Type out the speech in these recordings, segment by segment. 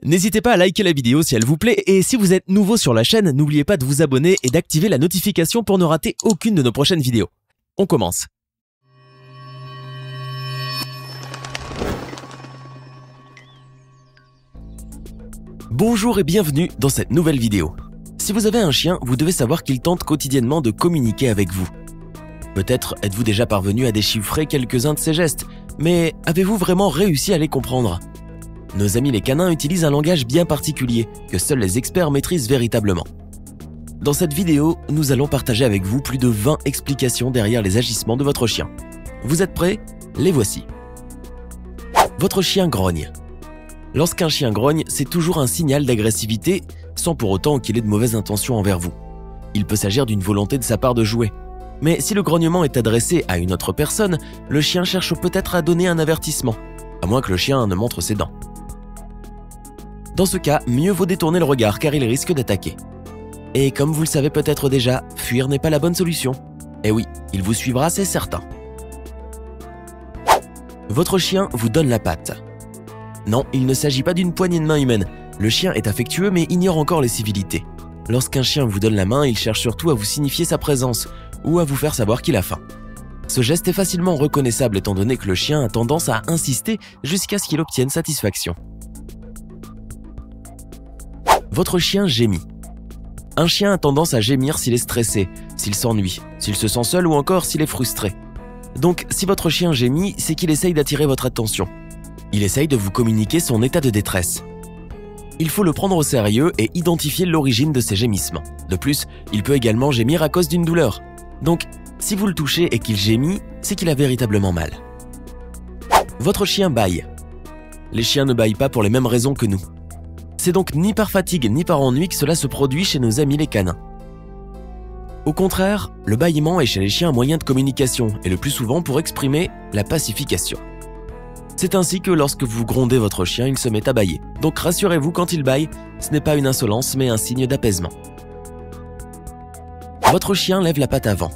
N'hésitez pas à liker la vidéo si elle vous plaît et si vous êtes nouveau sur la chaîne, n'oubliez pas de vous abonner et d'activer la notification pour ne rater aucune de nos prochaines vidéos. On commence. Bonjour et bienvenue dans cette nouvelle vidéo. Si vous avez un chien, vous devez savoir qu'il tente quotidiennement de communiquer avec vous. Peut-être êtes-vous déjà parvenu à déchiffrer quelques-uns de ses gestes, mais avez-vous vraiment réussi à les comprendre ? Nos amis les canins utilisent un langage bien particulier que seuls les experts maîtrisent véritablement. Dans cette vidéo, nous allons partager avec vous plus de 20 explications derrière les agissements de votre chien. Vous êtes prêts ? Les voici. Votre chien grogne. Lorsqu'un chien grogne, c'est toujours un signal d'agressivité, sans pour autant qu'il ait de mauvaises intentions envers vous. Il peut s'agir d'une volonté de sa part de jouer. Mais si le grognement est adressé à une autre personne, le chien cherche peut-être à donner un avertissement, à moins que le chien ne montre ses dents. Dans ce cas, mieux vaut détourner le regard car il risque d'attaquer. Et comme vous le savez peut-être déjà, fuir n'est pas la bonne solution. Eh oui, il vous suivra, c'est certain. Votre chien vous donne la patte. Non, il ne s'agit pas d'une poignée de main humaine. Le chien est affectueux mais ignore encore les civilités. Lorsqu'un chien vous donne la main, il cherche surtout à vous signifier sa présence ou à vous faire savoir qu'il a faim. Ce geste est facilement reconnaissable étant donné que le chien a tendance à insister jusqu'à ce qu'il obtienne satisfaction. Votre chien gémit. Un chien a tendance à gémir s'il est stressé, s'il s'ennuie, s'il se sent seul ou encore s'il est frustré. Donc, si votre chien gémit, c'est qu'il essaye d'attirer votre attention. Il essaye de vous communiquer son état de détresse. Il faut le prendre au sérieux et identifier l'origine de ses gémissements. De plus, il peut également gémir à cause d'une douleur. Donc, si vous le touchez et qu'il gémit, c'est qu'il a véritablement mal. Votre chien bâille. Les chiens ne bâillent pas pour les mêmes raisons que nous. C'est donc ni par fatigue ni par ennui que cela se produit chez nos amis les canins. Au contraire, le bâillement est chez les chiens un moyen de communication et le plus souvent pour exprimer la pacification. C'est ainsi que lorsque vous grondez votre chien, il se met à bâiller. Donc rassurez-vous, quand il bâille, ce n'est pas une insolence mais un signe d'apaisement. Votre chien lève la patte avant.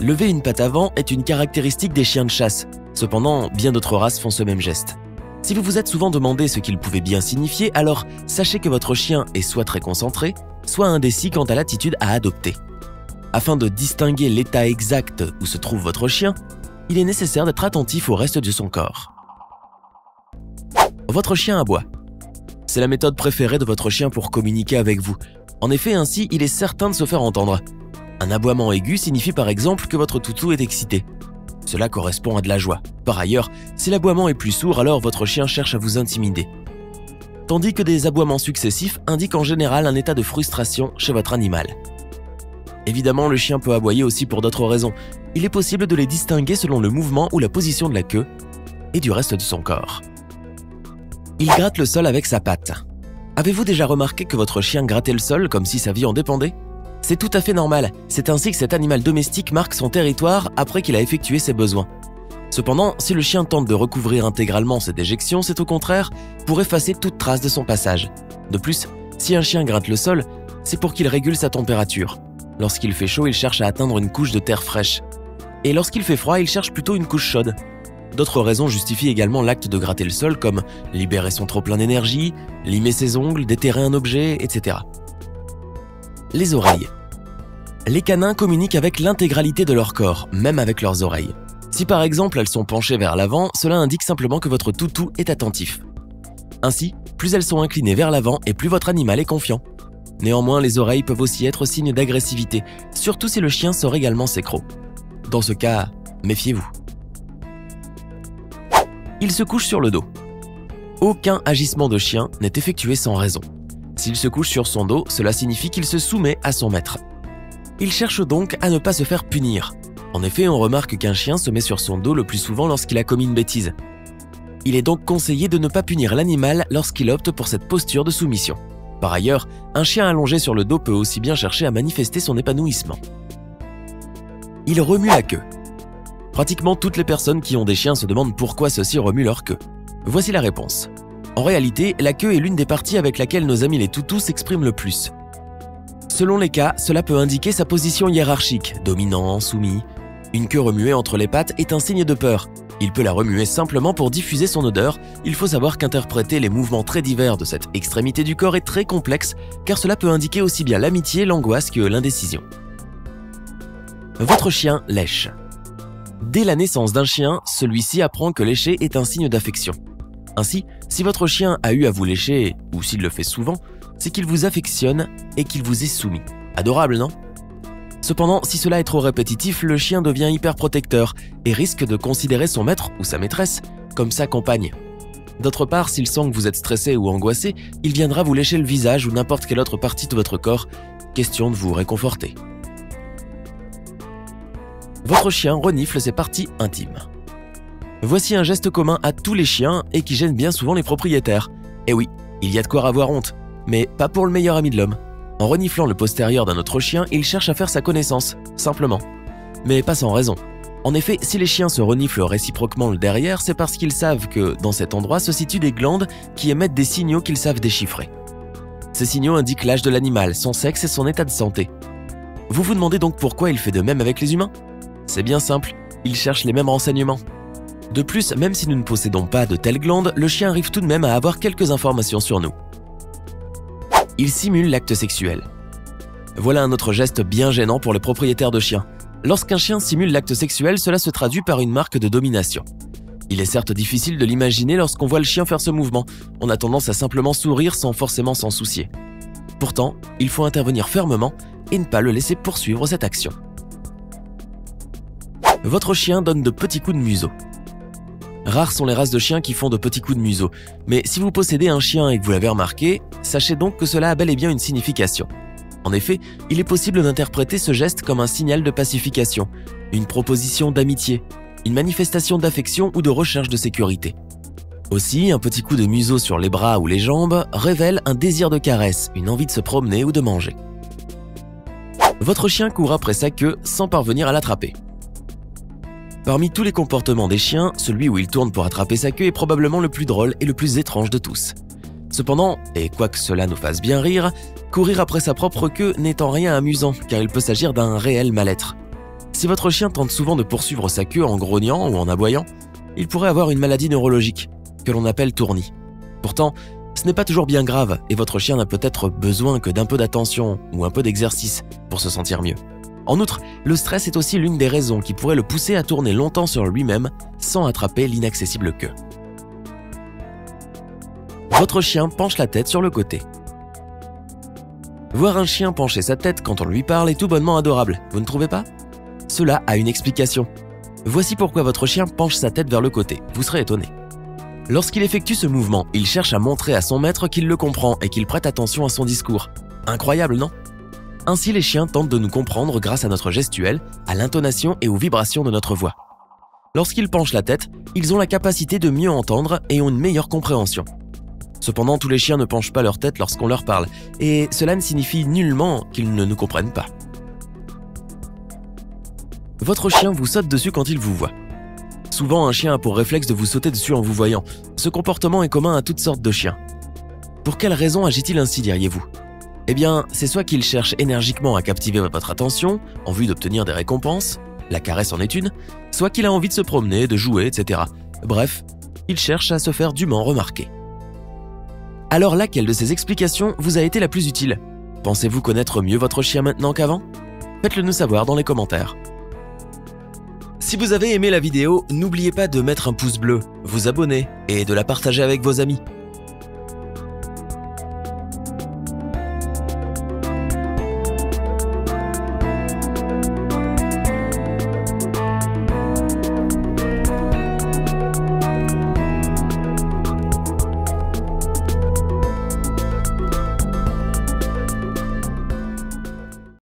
Lever une patte avant est une caractéristique des chiens de chasse. Cependant, bien d'autres races font ce même geste. Si vous vous êtes souvent demandé ce qu'il pouvait bien signifier, alors sachez que votre chien est soit très concentré, soit indécis quant à l'attitude à adopter. Afin de distinguer l'état exact où se trouve votre chien, il est nécessaire d'être attentif au reste de son corps. Votre chien aboie. C'est la méthode préférée de votre chien pour communiquer avec vous. En effet, ainsi, il est certain de se faire entendre. Un aboiement aigu signifie par exemple que votre toutou est excité. Cela correspond à de la joie. Par ailleurs, si l'aboiement est plus sourd, alors votre chien cherche à vous intimider. Tandis que des aboiements successifs indiquent en général un état de frustration chez votre animal. Évidemment, le chien peut aboyer aussi pour d'autres raisons. Il est possible de les distinguer selon le mouvement ou la position de la queue et du reste de son corps. Il gratte le sol avec sa patte. Avez-vous déjà remarqué que votre chien grattait le sol comme si sa vie en dépendait ? C'est tout à fait normal, c'est ainsi que cet animal domestique marque son territoire après qu'il a effectué ses besoins. Cependant, si le chien tente de recouvrir intégralement ses déjections, c'est au contraire pour effacer toute trace de son passage. De plus, si un chien gratte le sol, c'est pour qu'il régule sa température. Lorsqu'il fait chaud, il cherche à atteindre une couche de terre fraîche. Et lorsqu'il fait froid, il cherche plutôt une couche chaude. D'autres raisons justifient également l'acte de gratter le sol comme libérer son trop-plein d'énergie, limer ses ongles, déterrer un objet, etc. Les oreilles. Les canins communiquent avec l'intégralité de leur corps, même avec leurs oreilles. Si par exemple elles sont penchées vers l'avant, cela indique simplement que votre toutou est attentif. Ainsi, plus elles sont inclinées vers l'avant et plus votre animal est confiant. Néanmoins, les oreilles peuvent aussi être signe d'agressivité, surtout si le chien sort également ses crocs. Dans ce cas, méfiez-vous. Il se couche sur le dos. Aucun agissement de chien n'est effectué sans raison. S'il se couche sur son dos, cela signifie qu'il se soumet à son maître. Il cherche donc à ne pas se faire punir. En effet, on remarque qu'un chien se met sur son dos le plus souvent lorsqu'il a commis une bêtise. Il est donc conseillé de ne pas punir l'animal lorsqu'il opte pour cette posture de soumission. Par ailleurs, un chien allongé sur le dos peut aussi bien chercher à manifester son épanouissement. Il remue la queue. Pratiquement toutes les personnes qui ont des chiens se demandent pourquoi ceux-ci remuent leur queue. Voici la réponse. En réalité, la queue est l'une des parties avec laquelle nos amis les toutous s'expriment le plus. Selon les cas, cela peut indiquer sa position hiérarchique, dominant, soumis. Une queue remuée entre les pattes est un signe de peur. Il peut la remuer simplement pour diffuser son odeur. Il faut savoir qu'interpréter les mouvements très divers de cette extrémité du corps est très complexe, car cela peut indiquer aussi bien l'amitié, l'angoisse que l'indécision. Votre chien lèche. Dès la naissance d'un chien, celui-ci apprend que lécher est un signe d'affection. Ainsi, si votre chien a eu à vous lécher, ou s'il le fait souvent, c'est qu'il vous affectionne et qu'il vous est soumis. Adorable, non ? Cependant, si cela est trop répétitif, le chien devient hyper protecteur et risque de considérer son maître ou sa maîtresse comme sa compagne. D'autre part, s'il sent que vous êtes stressé ou angoissé, il viendra vous lécher le visage ou n'importe quelle autre partie de votre corps, question de vous réconforter. Votre chien renifle ses parties intimes. Voici un geste commun à tous les chiens et qui gêne bien souvent les propriétaires. Et oui, il y a de quoi avoir honte, mais pas pour le meilleur ami de l'homme. En reniflant le postérieur d'un autre chien, il cherche à faire sa connaissance, simplement. Mais pas sans raison. En effet, si les chiens se reniflent réciproquement le derrière, c'est parce qu'ils savent que, dans cet endroit, se situent des glandes qui émettent des signaux qu'ils savent déchiffrer. Ces signaux indiquent l'âge de l'animal, son sexe et son état de santé. Vous vous demandez donc pourquoi il fait de même avec les humains ? C'est bien simple, il cherche les mêmes renseignements. De plus, même si nous ne possédons pas de telles glandes, le chien arrive tout de même à avoir quelques informations sur nous. Il simule l'acte sexuel. Voilà un autre geste bien gênant pour les propriétaires de chiens. Lorsqu'un chien simule l'acte sexuel, cela se traduit par une marque de domination. Il est certes difficile de l'imaginer lorsqu'on voit le chien faire ce mouvement. On a tendance à simplement sourire sans forcément s'en soucier. Pourtant, il faut intervenir fermement et ne pas le laisser poursuivre cette action. Votre chien donne de petits coups de museau. Rares sont les races de chiens qui font de petits coups de museau, mais si vous possédez un chien et que vous l'avez remarqué, sachez donc que cela a bel et bien une signification. En effet, il est possible d'interpréter ce geste comme un signal de pacification, une proposition d'amitié, une manifestation d'affection ou de recherche de sécurité. Aussi, un petit coup de museau sur les bras ou les jambes révèle un désir de caresse, une envie de se promener ou de manger. Votre chien court après sa queue sans parvenir à l'attraper. Parmi tous les comportements des chiens, celui où il tourne pour attraper sa queue est probablement le plus drôle et le plus étrange de tous. Cependant, et quoique cela nous fasse bien rire, courir après sa propre queue n'est en rien amusant car il peut s'agir d'un réel mal-être. Si votre chien tente souvent de poursuivre sa queue en grognant ou en aboyant, il pourrait avoir une maladie neurologique, que l'on appelle tournie. Pourtant, ce n'est pas toujours bien grave et votre chien n'a peut-être besoin que d'un peu d'attention ou un peu d'exercice pour se sentir mieux. En outre, le stress est aussi l'une des raisons qui pourrait le pousser à tourner longtemps sur lui-même sans attraper l'inaccessible queue. Votre chien penche la tête sur le côté. Voir un chien pencher sa tête quand on lui parle est tout bonnement adorable, vous ne trouvez pas ? Cela a une explication. Voici pourquoi votre chien penche sa tête vers le côté, vous serez étonné. Lorsqu'il effectue ce mouvement, il cherche à montrer à son maître qu'il le comprend et qu'il prête attention à son discours. Incroyable, non ? Ainsi, les chiens tentent de nous comprendre grâce à notre gestuelle, à l'intonation et aux vibrations de notre voix. Lorsqu'ils penchent la tête, ils ont la capacité de mieux entendre et ont une meilleure compréhension. Cependant, tous les chiens ne penchent pas leur tête lorsqu'on leur parle, et cela ne signifie nullement qu'ils ne nous comprennent pas. Votre chien vous saute dessus quand il vous voit. Souvent, un chien a pour réflexe de vous sauter dessus en vous voyant. Ce comportement est commun à toutes sortes de chiens. Pour quelle raison agit-il ainsi, diriez-vous ? Eh bien, c'est soit qu'il cherche énergiquement à captiver votre attention, en vue d'obtenir des récompenses, la caresse en est une, soit qu'il a envie de se promener, de jouer, etc. Bref, il cherche à se faire dûment remarquer. Alors laquelle de ces explications vous a été la plus utile ? Pensez-vous connaître mieux votre chien maintenant qu'avant ? Faites-le nous savoir dans les commentaires. Si vous avez aimé la vidéo, n'oubliez pas de mettre un pouce bleu, vous abonner et de la partager avec vos amis.